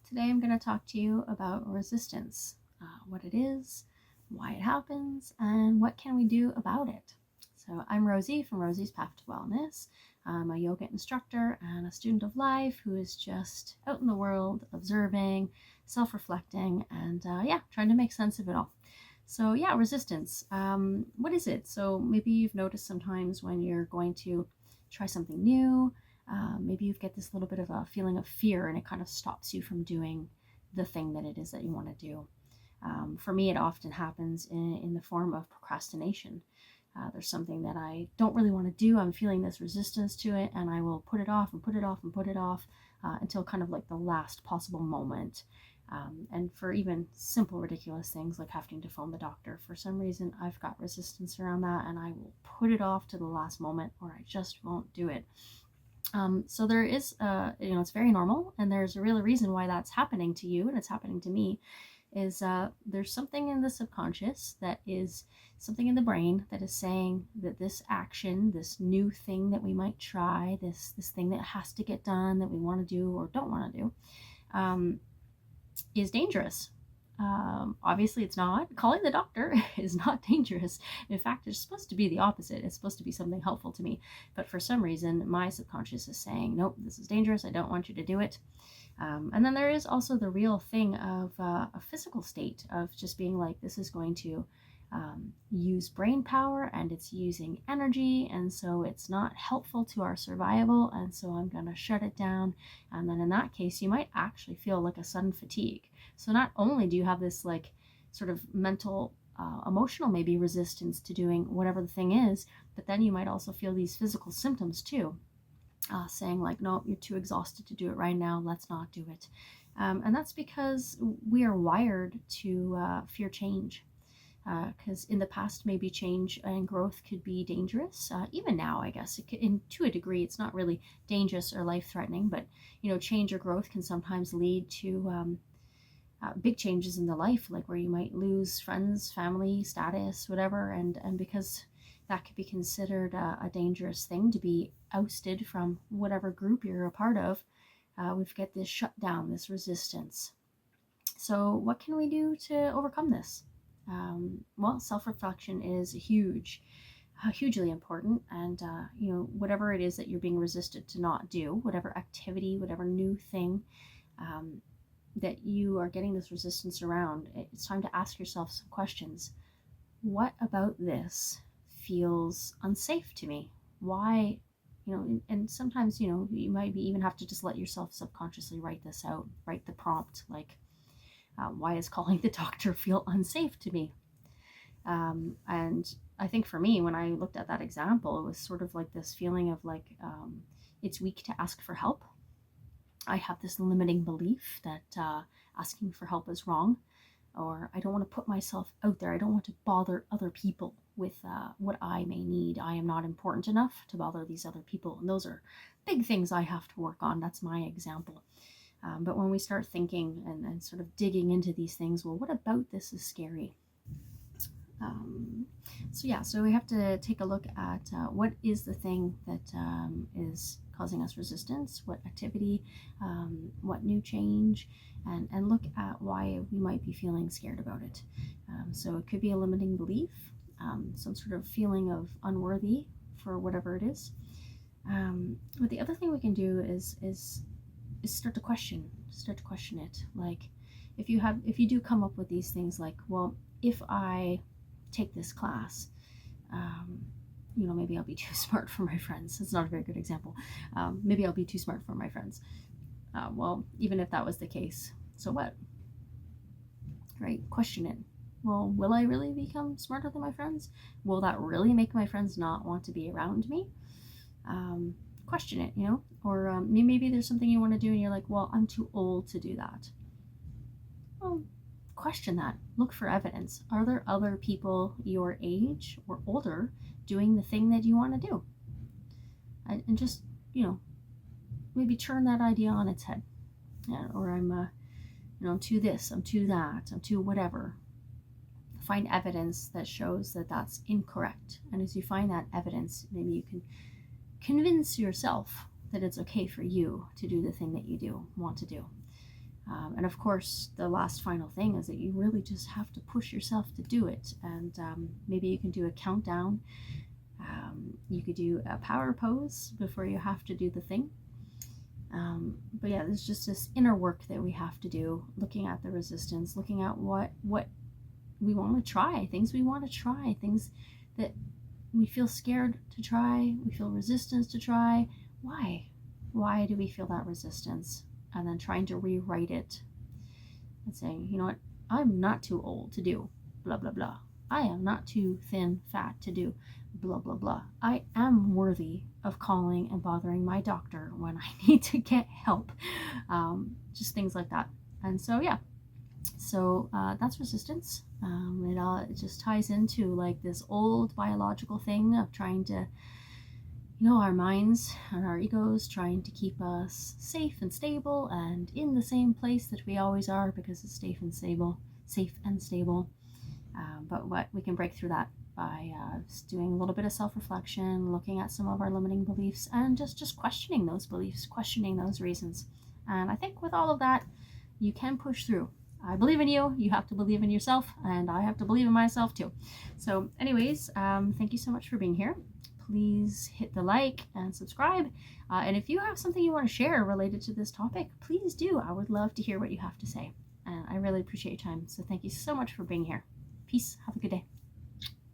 Today I'm going to talk to you about resistance, what it is, why it happens, and what can we do about it. So I'm Rosie from Rosie's Path to Wellness. I'm a yoga instructor and a student of life who is just out in the world, observing, self-reflecting, and trying to make sense of it all. So resistance. What is it? So maybe you've noticed sometimes when you're going to try something new, maybe you get this little bit of a feeling of fear and it kind of stops you from doing the thing that it is that you want to do. For me, it often happens in the form of procrastination. There's something that I don't really want to do. I'm feeling this resistance to it, and I will put it off and put it off and put it off until kind of like the last possible moment. And for even simple, ridiculous things like having to phone the doctor, for some reason, I've got resistance around that, and I will put it off to the last moment, or I just won't do it. So there is, it's very normal, and there's a real reason why that's happening to you, and it's happening to me, is there's something in the subconscious, that is something in the brain that is saying that this action, this new thing that we might try, this thing that has to get done, that we want to do or don't want to do, is dangerous. Obviously it's not. Calling the doctor is not dangerous. In fact, it's supposed to be the opposite. It's supposed to be something helpful to me. But for some reason, my subconscious is saying, nope, this is dangerous. I don't want you to do it. And then there is also the real thing of a physical state of just being like, this is going to use brain power, and it's using energy, and so it's not helpful to our survival, and so I'm going to shut it down. And then in that case, you might actually feel like a sudden fatigue. So not only do you have this like sort of mental, emotional maybe resistance to doing whatever the thing is, but then you might also feel these physical symptoms too, saying like, no, you're too exhausted to do it right now, let's not do it. And that's because we are wired to fear change. Because in the past, maybe change and growth could be dangerous. Even now, I guess, to a degree, it's not really dangerous or life-threatening, but change or growth can sometimes lead to big changes in the life, like where you might lose friends, family, status, whatever, and because that could be considered a dangerous thing to be ousted from whatever group you're a part of. We've got this shutdown, this resistance. So what can we do to overcome this? Well, self-reflection is hugely important, and whatever it is that you're being resisted to not do, whatever activity, whatever new thing that you are getting this resistance around, it's time to ask yourself some questions. What about this feels unsafe to me? Why? And sometimes you might even have to just let yourself subconsciously write this out, write the prompt, like, why is calling the doctor feel unsafe to me? And I think for me, when I looked at that example, it was sort of like this feeling of like, it's weak to ask for help. I have this limiting belief that asking for help is wrong, or I don't want to put myself out there. I don't want to bother other people with what I may need. I am not important enough to bother these other people. And those are big things I have to work on. That's my example. But when we start thinking and sort of digging into these things, well, what about this is scary? So we have to take a look at what is the thing that is causing us resistance, what activity, what new change, and look at why we might be feeling scared about it. So it could be a limiting belief, some sort of feeling of unworthy for whatever it is. But the other thing we can do is start to question it. Like, if you do come up with these things like, well, if I take this class, maybe I'll be too smart for my friends. It's not a very good example. Maybe I'll be too smart for my friends. Well, even if that was the case, so what? Right? Question it. Well, will I really become smarter than my friends? Will that really make my friends not want to be around me? Question it, or maybe there's something you want to do and you're like, well, I'm too old to do that. Well, question that. Look for evidence. Are there other people your age or older doing the thing that you want to do? And just, maybe turn that idea on its head. Yeah, or I'm too this, I'm too that, I'm too whatever. Find evidence that shows that that's incorrect. And as you find that evidence, maybe you can convince yourself that it's okay for you to do the thing that you want to do. And of course, the last final thing is that you really just have to push yourself to do it. And maybe you can do a countdown. You could do a power pose before you have to do the thing. But yeah, there's just this inner work that we have to do, looking at the resistance, looking at what we want to try, things we want to try, things that we feel scared to try, we feel resistance to try. Why do we feel that resistance? And then trying to rewrite it and saying, you know what, I'm not too old to do blah blah blah. I am not too thin, fat to do blah blah blah. I am worthy of calling and bothering my doctor when I need to get help. Just things like that. And so yeah, so that's resistance. It just ties into like this old biological thing of trying to, you know, our minds and our egos trying to keep us safe and stable and in the same place that we always are because it's safe and stable. But what we can break through that by just doing a little bit of self-reflection, looking at some of our limiting beliefs, and just questioning those beliefs, questioning those reasons. And I think with all of that, you can push through. I believe in you. You have to believe in yourself, and I have to believe in myself too. So anyways, thank you so much for being here. Please hit the like and subscribe. And if you have something you want to share related to this topic, please do. I would love to hear what you have to say. And I really appreciate your time. So thank you so much for being here. Peace. Have a good day.